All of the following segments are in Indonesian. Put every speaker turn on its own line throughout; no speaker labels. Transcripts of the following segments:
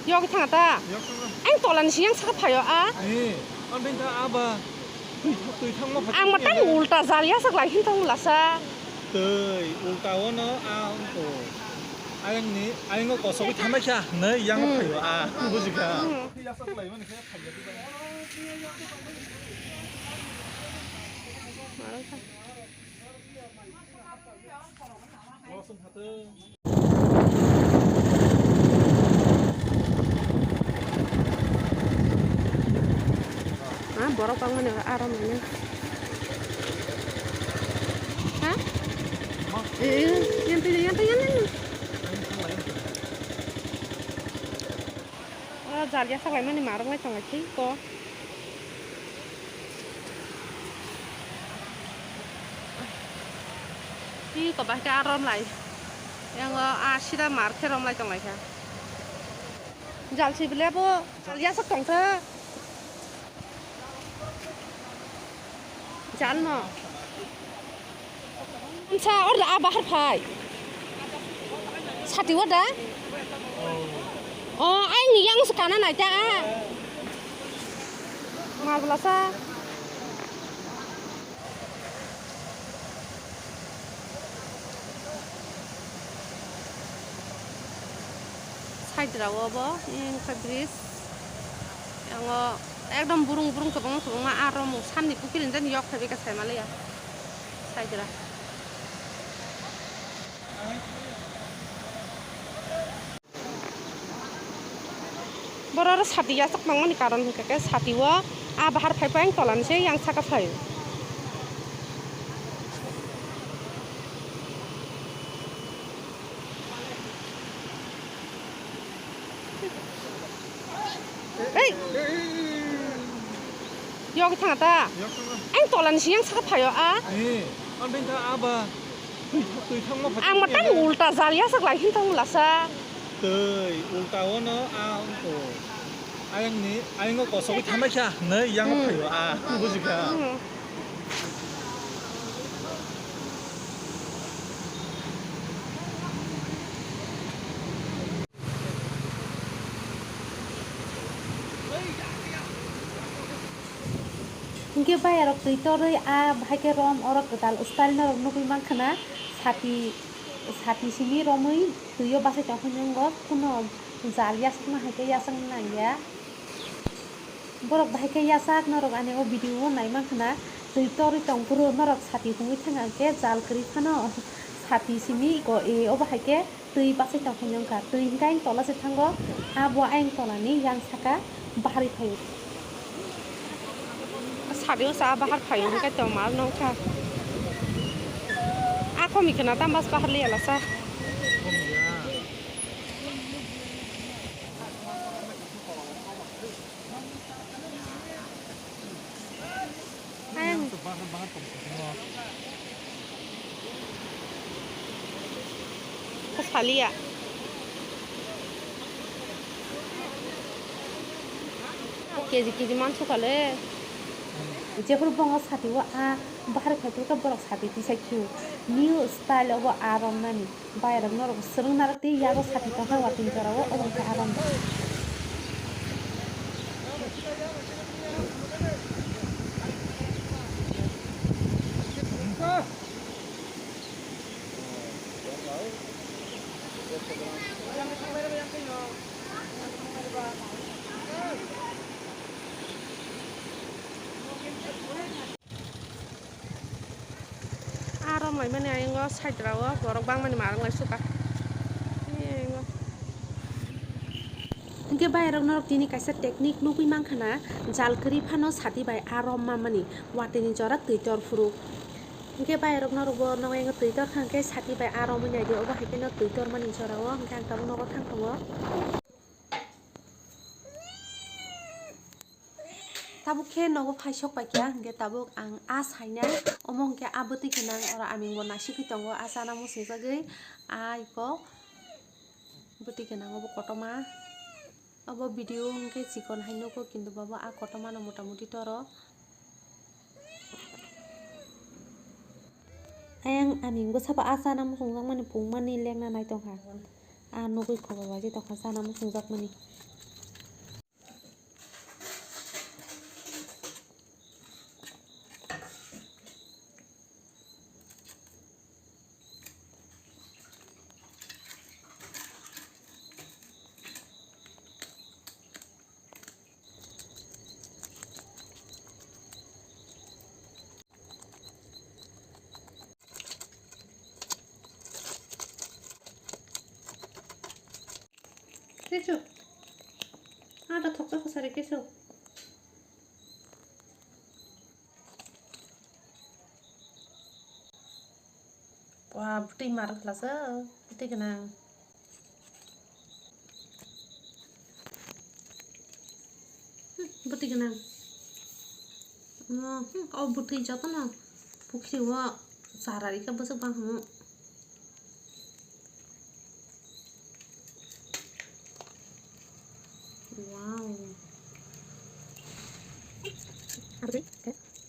여기 탕하다. anh tổ lần siang saka phayo a.
Anh bên ta aba. Tui thang ma
Ang matang ulta zalia sak lai hin thong lasa.
Tui ulta wa no a ko. Anh có số tham mấy cha, nơi yang có phayo a. Bu ji ka. Ya sak lai ma ne kha phayo di ba. Awesome hatu. Borok bangun ya aram ini. Hah? Yang ini. Jalia sak lai mani marang lai tanga ki ko. Ki ko ba ka aram lai. Yang asida mar ke ram lai tang lai ka. Jal si bele bo jalia sak tong tha. Jalan no. Sa or da bahar phai. Sati wada. Oh, anh yang sekarang aja ah. Malas ah. Side rawa bo, yang fabris, yang ekdom burung-burung kebang arom san di pukirin dan yok tapi kasih malah ya. Side rawa. Boror sati ya sak mangan di karon kakek sati wa bahar phai tolan se yang saka phai. Yuk 탕하다. anh tolan se yang saka phai a. Anh bên ta aba. Tui thang ma phayo.
Ang matang ulta zalia sak lai hin thong lasa.
Tui ulta wa no a ko. Anh có số tham mấy cha, nơi yang có phayo a. Bu ji ka.
Ingke bayar rok tui torwi bahai ke rom orok ketal style na rok nukui mangkana sati sini romui tuyo basa chongkho nyonggo kuno jalia sakna haike yasang na ya borok bahai ke yasak na rok ane o video nai mangkana tui torwi tongpuro na rok sati hungui thanga ke jal kri phano sati sini ko o bahai ke tui basa chongkho nyongka tui hingkai tola se thango abo aing tolani yang saka bahari phayo
Sadiu sa bahar phayo ka to mal no ka. Ako mi kana tam bas bahar le la sa. Ayang Kasali ya. Keji man sukale.
Jepur bongo sati wa bahar khaitu ka borok sati ti sakhu new style wa aram nani bayar nor serung narati yago sati ta wa tin jarawo obon ka aram
Aram lai mani ayang go side rawa borok bang mani marang lai suka.
Ingke bayar nor tini kaisa teknik nukui mangkana jal kri phano sati bai aram mamani watini jorak tui tor furu ingke bayar nor bo nang tui tor khangke sati bai aram mani dio ba haike no tui tor mani jorawo hangkang tabu no thang tongo tabuk khe nogo phaisok paikya hingke tabuk ang saina omong ke aboti kinang ora aming bo nasi kitongo asana musijagoi aiko boti kinang obo kotoma abo video hingke chikon hainoko kintu babo kotoma no motamuti toro ayang aming bo sapa asana musung mani pungmani lengna nai tongha nugui khowai waji tongkha sana mo sungjak mani. Kesu, ada thokka khasare kesu. Wah, putih marah lah putih kenang. Putih kenang. Oh, putih jatuh na. Putih wa sarari ka besok bang. Wow. Apa sih?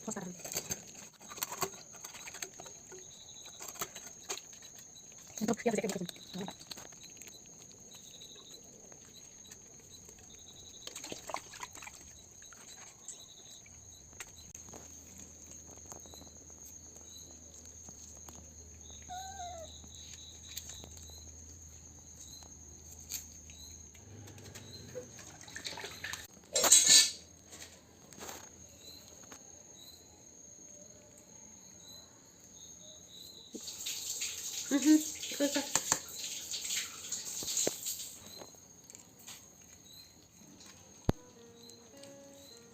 Oh, sarari. Untuk siapa sih?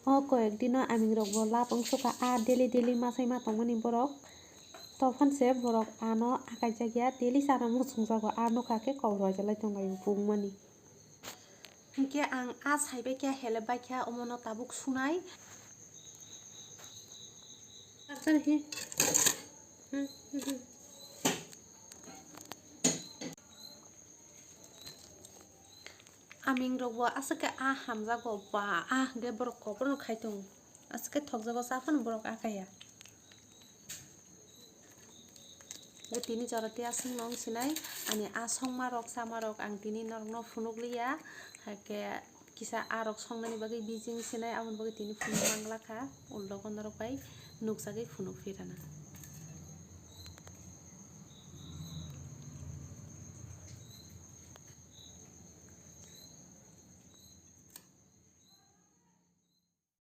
Oh, কয়েকদিন আমি রকব লাপং সকা ডেলি মাসাই মাতংমানি borok tophanse borok ano akajagia daily sana mo sungjago ano kake kawrajala tonglai bungmani. Hingke ang saibai kya helebai kya omono tabuk sunai. Aming rokbo asake hamjago ba ge borok kopro khaitung asake thokjago safan borok akaya. Tini joroti asing nong sinai ani songma rok sama rok ang tini norno funukliya hake kisa rok songnani bagi bijing sinai amon bagi tini funuk manglakha uldo kono rok bai nuksagui funuk firana.